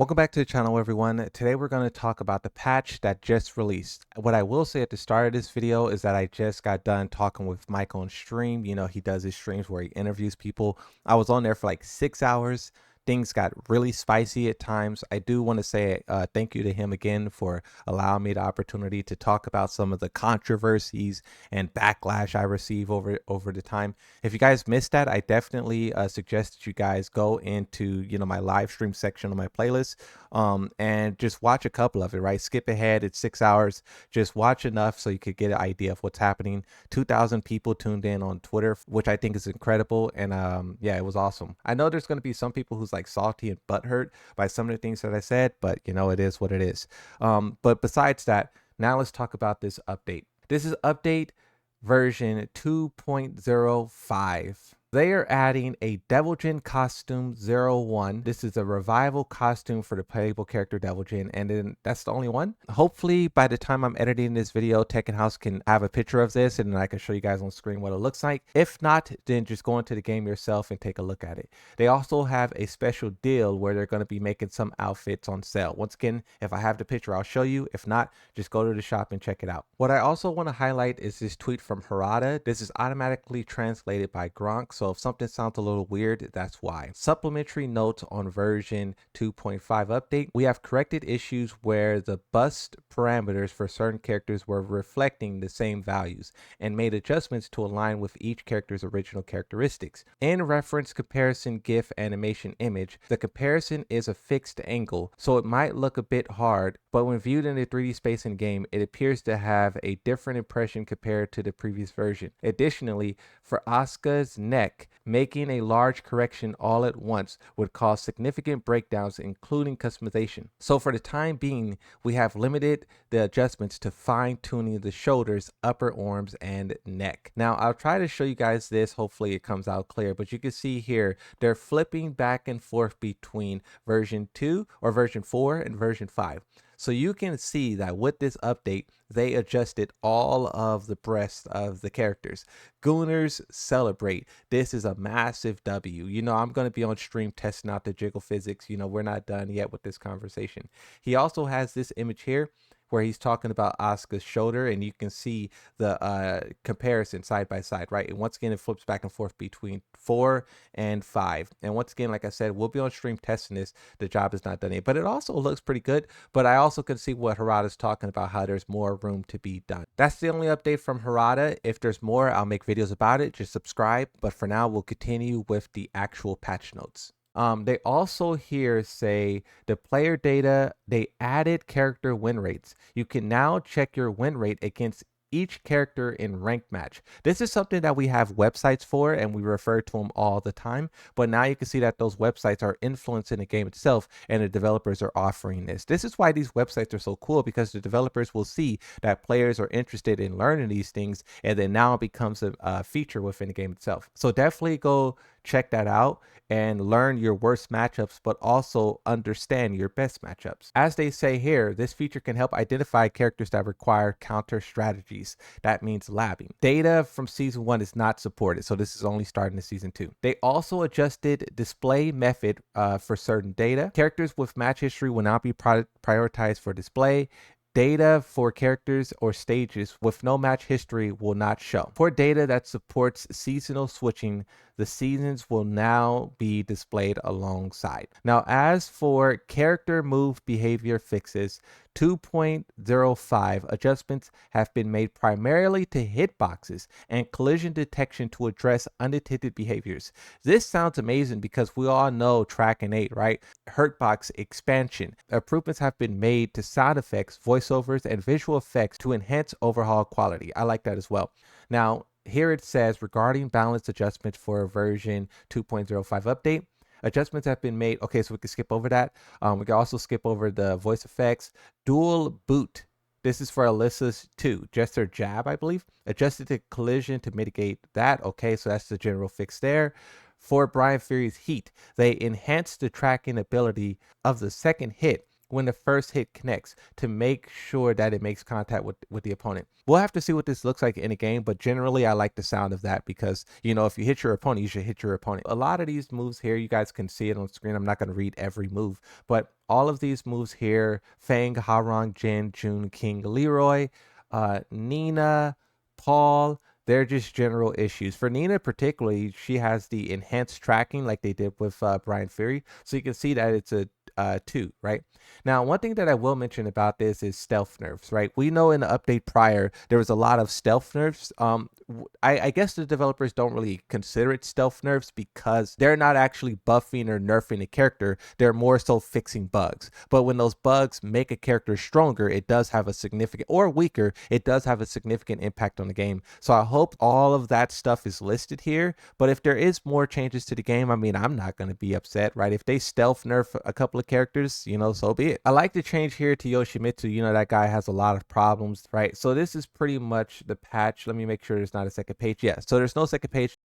Welcome back to the channel, everyone. Today we're going to talk about the patch that just released. What I will say at the start of this video is that I just got done talking with Mike on stream. You know, he does his streams where he interviews people. I was on there for like 6 hours. Things got really spicy at times. I do want to say thank you to him again for allowing me the opportunity to talk about some of the controversies and backlash I receive over the time. If you guys missed that, I definitely suggest that you guys go into my live stream section of my playlist and just watch a couple of it. Right, skip ahead. It's 6 hours. Just watch enough so you could get an idea of what's happening. 2,000 people tuned in on Twitter, which I think is incredible. And yeah, it was awesome. I know there's going to be some people who's like salty and butthurt by some of the things that I said, but it is what it is. But besides that, now let's talk about this update. This is update version 2.05. They are adding a Deviljin costume 01. This is a revival costume for the playable character Deviljin, and then that's the only one. Hopefully by the time I'm editing this video, Tekken House can have a picture of this and then I can show you guys on screen what it looks like. If not, then just go into the game yourself and take a look at it. They also have a special deal where they're going to be making some outfits on sale. Once again, if I have the picture, I'll show you. If not, just go to the shop and check it out. What I also want to highlight is this tweet from Harada. This is automatically translated by Gronk. So if something sounds a little weird, that's why. Supplementary notes on version 2.5 update. We have corrected issues where the bust parameters for certain characters were reflecting the same values and made adjustments to align with each character's original characteristics. In reference comparison GIF animation image, the comparison is a fixed angle, so it might look a bit hard, but when viewed in the 3D space in game, it appears to have a different impression compared to the previous version. Additionally, for Asuka's neck, making a large correction all at once would cause significant breakdowns, including customization. So for the time being, we have limited the adjustments to fine-tuning the shoulders, upper arms, and neck. Now, I'll try to show you guys this. Hopefully it comes out clear, but you can see here, they're flipping back and forth between version 2 or version 4 and version 5. So you can see that with this update, they adjusted all of the breasts of the characters. Gooners celebrate. This is a massive W. I'm going to be on stream testing out the jiggle physics. We're not done yet with this conversation. He also has this image here where he's talking about Asuka's shoulder, and you can see the comparison side by side, right? And once again, it flips back and forth between 4 and 5. And once again, like I said, we'll be on stream testing this. The job is not done yet, but it also looks pretty good. But I also can see what Harada's talking about, how there's more room to be done. That's the only update from Harada. If there's more, I'll make videos about it. Just subscribe. But for now, we'll continue with the actual patch notes. They also here say the player data, they added character win rates. You can now check your win rate against each character in ranked match. This is something that we have websites for and we refer to them all the time, but now you can see that those websites are influencing the game itself and the developers are offering this. This is why these websites are so cool, because the developers will see that players are interested in learning these things, and then now it becomes a feature within the game itself. So definitely go check that out and learn your worst matchups, but also understand your best matchups. As they say here, this feature can help identify characters that require counter strategies. That means labbing. Data from season 1 is not supported, so this is only starting in season 2. They also adjusted display method for certain data. Characters with match history will not be prioritized for display. Data for characters or stages with no match history will not show. For data that supports seasonal switching, the seasons will now be displayed alongside. Now, as for character move behavior fixes, 2.05 adjustments have been made primarily to hitboxes and collision detection to address unintended behaviors. This sounds amazing because we all know track and 8, right? Hurtbox expansion. Improvements have been made to sound effects, voiceovers, and visual effects to enhance overall quality. I like that as well. Now, here it says regarding balance adjustments for version 2.05 update, adjustments have been made. Okay, so we can skip over that. We can also skip over the voice effects. Dual boot. This is for Alyssa's 2, just her jab, I believe. Adjusted to collision to mitigate that. Okay, so that's the general fix there. For Brian Fury's heat, they enhanced the tracking ability of the second hit when the first hit connects to make sure that it makes contact with the opponent. We'll have to see what this looks like in a game, but generally I like the sound of that because, you know, if you hit your opponent, you should hit your opponent. A lot of these moves here, you guys can see it on screen. I'm not going to read every move, but all of these moves here, Fang, Harong, Jin, Jun, King, Leroy, Nina, Paul, they're just general issues. For Nina particularly, she has the enhanced tracking like they did with Brian Fury. So you can see that it's a 2, right? Now, one thing that I will mention about this is stealth nerfs, right? We know in the update prior, there was a lot of stealth nerfs. I guess the developers don't really consider it stealth nerfs because they're not actually buffing or nerfing a character. They're more so fixing bugs. But when those bugs make a character stronger, it does have a significant, or weaker, it does have a significant impact on the game. So I hope all of that stuff is listed here. But if there is more changes to the game, I mean, I'm not going to be upset, right? If they stealth nerf a couple of characters, you know, so be it. I like the change here to Yoshimitsu. You know, that guy has a lot of problems, right? So this is pretty much the patch. Let me make sure there's not a second page. Yeah, so there's no second page.